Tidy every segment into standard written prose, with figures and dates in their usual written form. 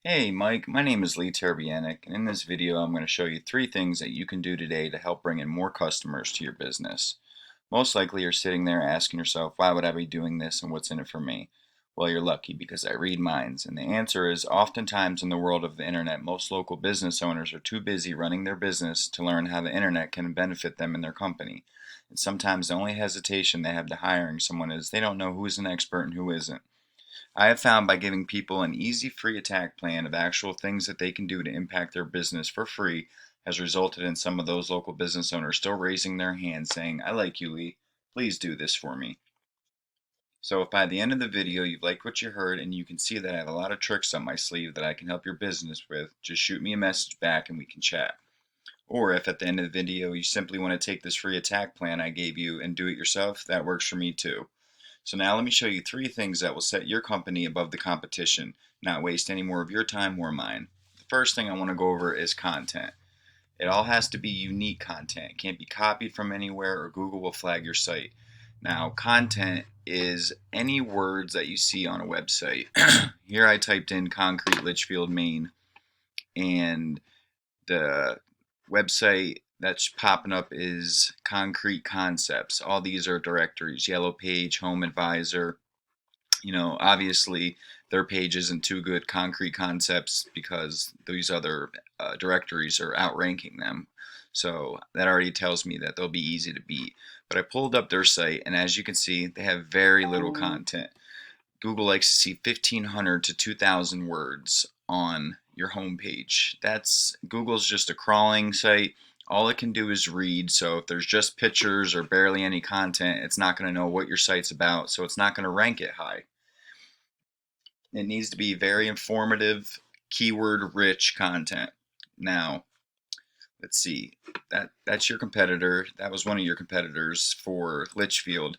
Hey Mike, my name is Lee Terbianic, and in this video I'm going to show you 3 things that you can do today to help bring in more customers to your business. Most likely you're sitting there asking yourself, why would I be doing this and what's in it for me? Well, you're lucky because I read minds, and the answer is oftentimes in the world of the internet, most local business owners are too busy running their business to learn how the internet can benefit them and their company. And sometimes the only hesitation they have to hiring someone is they don't know who's an expert and who isn't. I have found by giving people an easy free attack plan of actual things that they can do to impact their business for free has resulted in some of those local business owners still raising their hands saying, I like you, Lee. Please do this for me. So if by the end of the video you've liked what you heard and you can see that I have a lot of tricks up my sleeve that I can help your business with, just shoot me a message back and we can chat. Or if at the end of the video you simply want to take this free attack plan I gave you and do it yourself, that works for me too. So now let me show you 3 things that will set your company above the competition, not waste any more of your time or mine. The first thing I want to go over is content. It all has to be unique content. It can't be copied from anywhere or Google will flag your site. Now, content is any words that you see on a website. Here I typed in Concrete Litchfield, Maine, and the website that's popping up is Concrete Concepts. All these are directories: Yellow Page, Home Advisor. Obviously their page isn't too good, Concrete Concepts, because these other directories are outranking them. So that already tells me that they'll be easy to beat. But I pulled up their site, and as you can see, they have very little content. Google likes to see 1,500 to 2,000 words on your homepage. Google's just a crawling site. All it can do is read, so if there's just pictures or barely any content, it's not going to know what your site's about, so it's not going to rank it high. It needs to be very informative, keyword rich content. Now, let's see. That's your competitor. That was one of your competitors for Litchfield.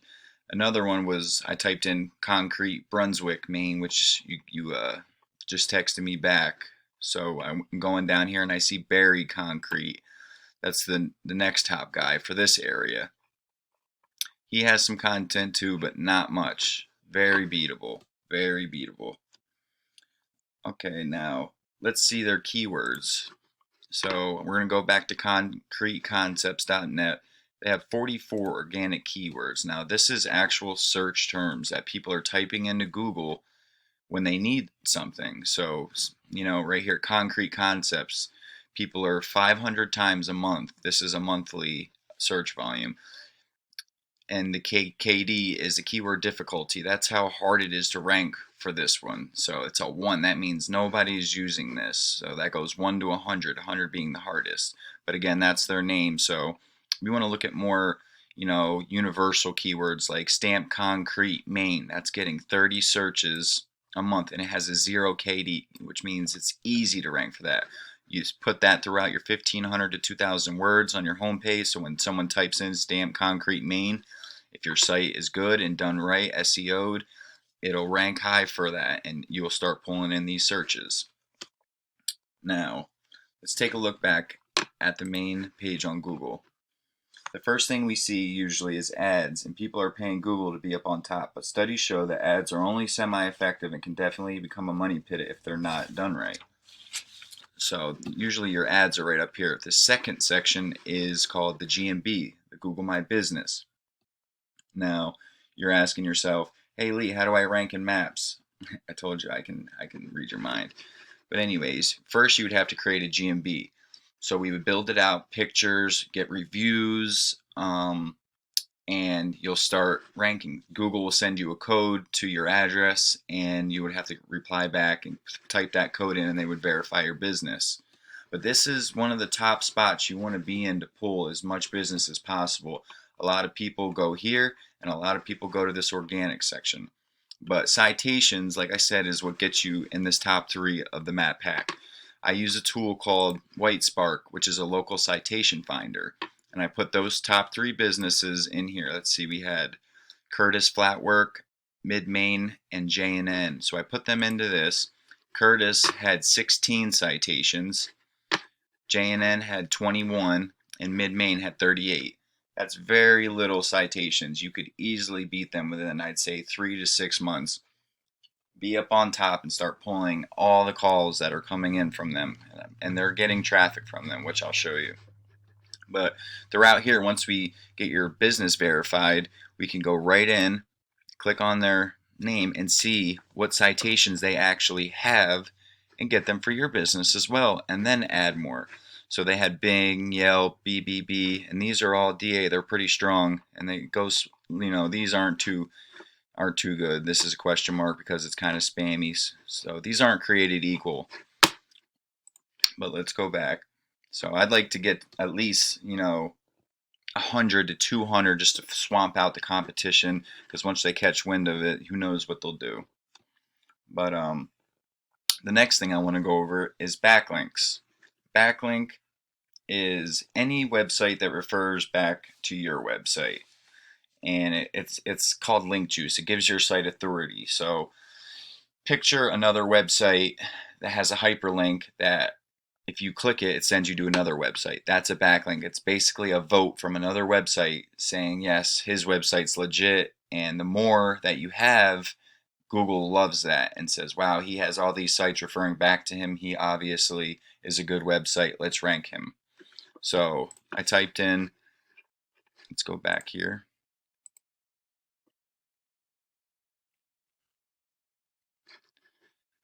Another one was I typed in Concrete Brunswick, Maine, which you just texted me back. So I'm going down here and I see Barry Concrete. That's the next top guy for this area. He has some content too, but not much. Very beatable. Very beatable. Okay, now let's see their keywords. So we're going to go back to concreteconcepts.net. They have 44 organic keywords. Now this is actual search terms that people are typing into Google when they need something. So, right here, concrete concepts, people are 500 times a month. This is a monthly search volume. And the KD is the keyword difficulty. That's how hard it is to rank for this one. So it's a 1. That means nobody's using this. So that goes 1 to 100, 100 being the hardest. But again, that's their name. So we want to look at more, universal keywords like stamp concrete Maine. That's getting 30 searches a month, and it has a 0 KD, which means it's easy to rank for that. You just put that throughout your 1,500 to 2,000 words on your homepage, so when someone types in stamp concrete Maine, if your site is good and done right, SEO'd, it'll rank high for that, and you'll start pulling in these searches. Now, let's take a look back at the main page on Google. The first thing we see usually is ads, and people are paying Google to be up on top, but studies show that ads are only semi-effective and can definitely become a money pit if they're not done right. So usually your ads are right up here. The second section is called the GMB, the Google My Business. Now you're asking yourself, hey Lee, how do I rank in maps? I told you I can read your mind. But anyways, first you would have to create a GMB. So we would build it out, pictures, get reviews, and you'll start ranking. Google will send you a code to your address, and you would have to reply back and type that code in, and they would verify your business. But this is one of the top spots you want to be in to pull as much business as possible. A lot of people go here, and a lot of people go to this organic section. But citations, like I said, is what gets you in this top 3 of the map pack. I use a tool called WhiteSpark, which is a local citation finder. And I put those top 3 businesses in here. Let's see, we had Curtis Flatwork, Mid-Maine, and J&N. So I put them into this. Curtis had 16 citations. J&N had 21, and Mid-Maine had 38. That's very little citations. You could easily beat them within, I'd say, 3 to 6 months be up on top and start pulling all the calls that are coming in from them, and they're getting traffic from them, which I'll show you. But throughout here, once we get your business verified, we can go right in, click on their name, and see what citations they actually have and get them for your business as well, and then add more. So they had Bing, Yelp, BBB, and these are all DA. They're pretty strong, and they go, these aren't too good. This is a question mark because it's kind of spammy. So these aren't created equal. But let's go back. So I'd like to get at least 100 to 200 just to swamp out the competition, because once they catch wind of it, who knows what they'll do. But the next thing I want to go over is backlinks. Backlink is any website that refers back to your website, and it's called link juice. It gives your site authority. So picture another website that has a hyperlink that if you click it, it sends you to another website. That's a backlink. It's basically a vote from another website saying, yes, his website's legit. And the more that you have, Google loves that and says, wow, he has all these sites referring back to him. He obviously is a good website. Let's rank him. So I typed in, let's go back here.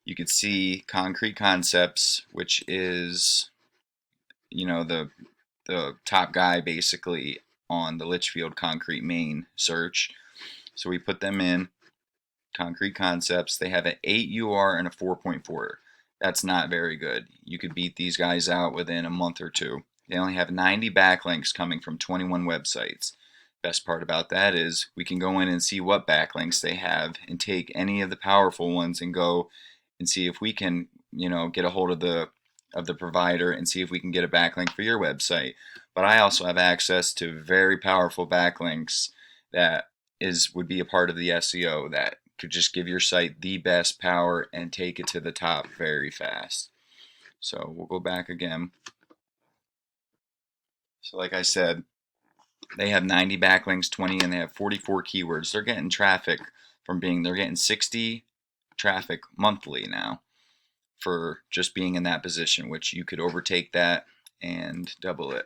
You could see Concrete Concepts, which is, the top guy basically on the Litchfield Concrete main search. So we put them in, Concrete Concepts. They have an 8 UR and a 4.4. That's not very good. You could beat these guys out within a month or two. They only have 90 backlinks coming from 21 websites. Best part about that is we can go in and see what backlinks they have and take any of the powerful ones and go and see if we can, get a hold of the provider and see if we can get a backlink for your website. But I also have access to very powerful backlinks that would be a part of the SEO that could just give your site the best power and take it to the top very fast. So we'll go back again. So like I said, they have 90 backlinks, 20, and they have 44 keywords. They're getting traffic they're getting 60 traffic monthly now for just being in that position, which you could overtake that and double it.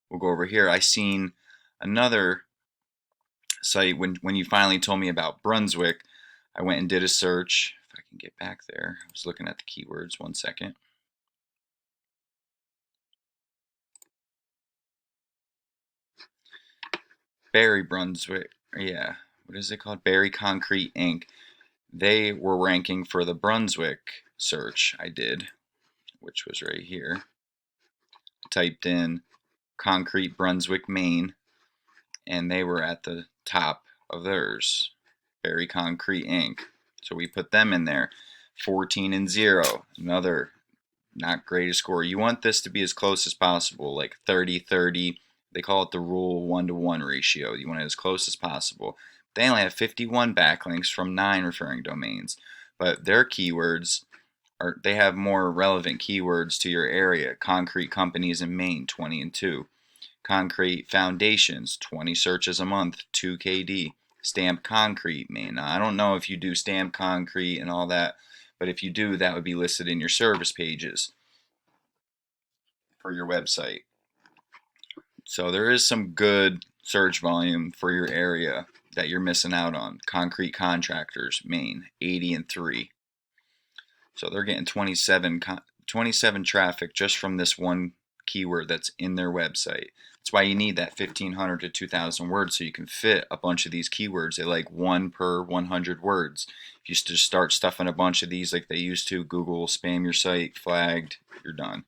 We'll go over here. I seen another site when you finally told me about Brunswick. I went and did a search. If I can get back there, I was looking at the keywords. 1 second. Barry Brunswick, yeah, what is it called? Barry Concrete Inc. They were ranking for the Brunswick search I did, which was right here. Typed in Concrete Brunswick, Maine, and they were at the top of theirs, Barry Concrete Inc. So we put them in there. 14 and 0, another not greatest score. You want this to be as close as possible, like 30-30. They call it the rule 1-to-1 ratio. You want it as close as possible. They only have 51 backlinks from 9 referring domains, but their keywords they have more relevant keywords to your area. Concrete companies in Maine, 20 and 2. Concrete foundations, 20 searches a month, 2 KD. Stamped concrete, Maine. Now, I don't know if you do stamped concrete and all that, but if you do, that would be listed in your service pages for your website. So there is some good search volume for your area that you're missing out on. Concrete contractors, Maine, 80 and 3. So they're getting 27 traffic just from this one keyword that's in their website. That's why you need that 1,500 to 2,000 words so you can fit a bunch of these keywords. They like 1 per 100 words. If you just start stuffing a bunch of these like they used to, Google will spam your site, flagged, you're done.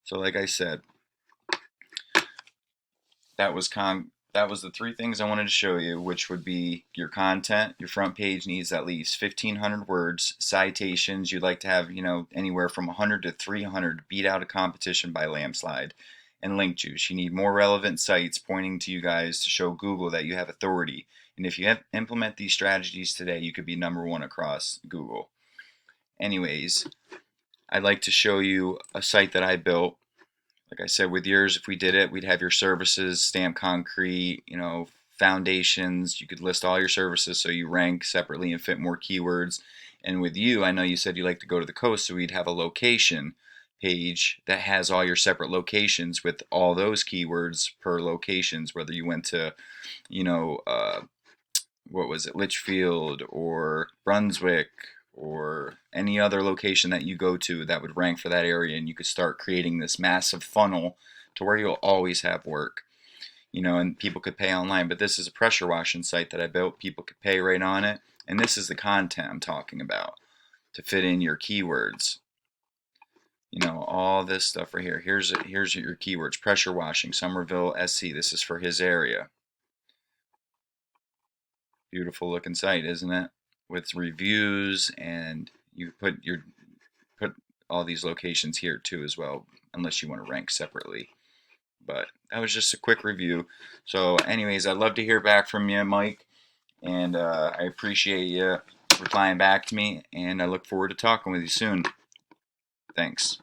So like I said, that was the 3 things I wanted to show you, which would be your content. Your front page needs at least 1,500 words. Citations, you'd like to have, anywhere from 100 to 300 to beat out a competition by landslide. And link juice, you need more relevant sites pointing to you guys to show Google that you have authority. And if you implement these strategies today, you could be #1 across Google. Anyways, I'd like to show you a site that I built. Like I said, with yours, if we did it, we'd have your services, stamped concrete, foundations. You could list all your services so you rank separately and fit more keywords. And with you, I know you said you like to go to the coast, so we'd have a location page that has all your separate locations with all those keywords per locations, whether you went to, you know, what was it, Litchfield or Brunswick or any other location that you go to that would rank for that area, and you could start creating this massive funnel to where you'll always have work. And people could pay online, but this is a pressure washing site that I built. People could pay right on it, and this is the content I'm talking about to fit in your keywords. All this stuff right here. Here's your keywords: pressure washing, Somerville, SC. This is for his area. Beautiful looking site, isn't it? With reviews, and you put all these locations here too as well, unless you want to rank separately. But that was just a quick review. So anyways, I'd love to hear back from you, Mike, and I appreciate you replying back to me, and I look forward to talking with you soon. Thanks.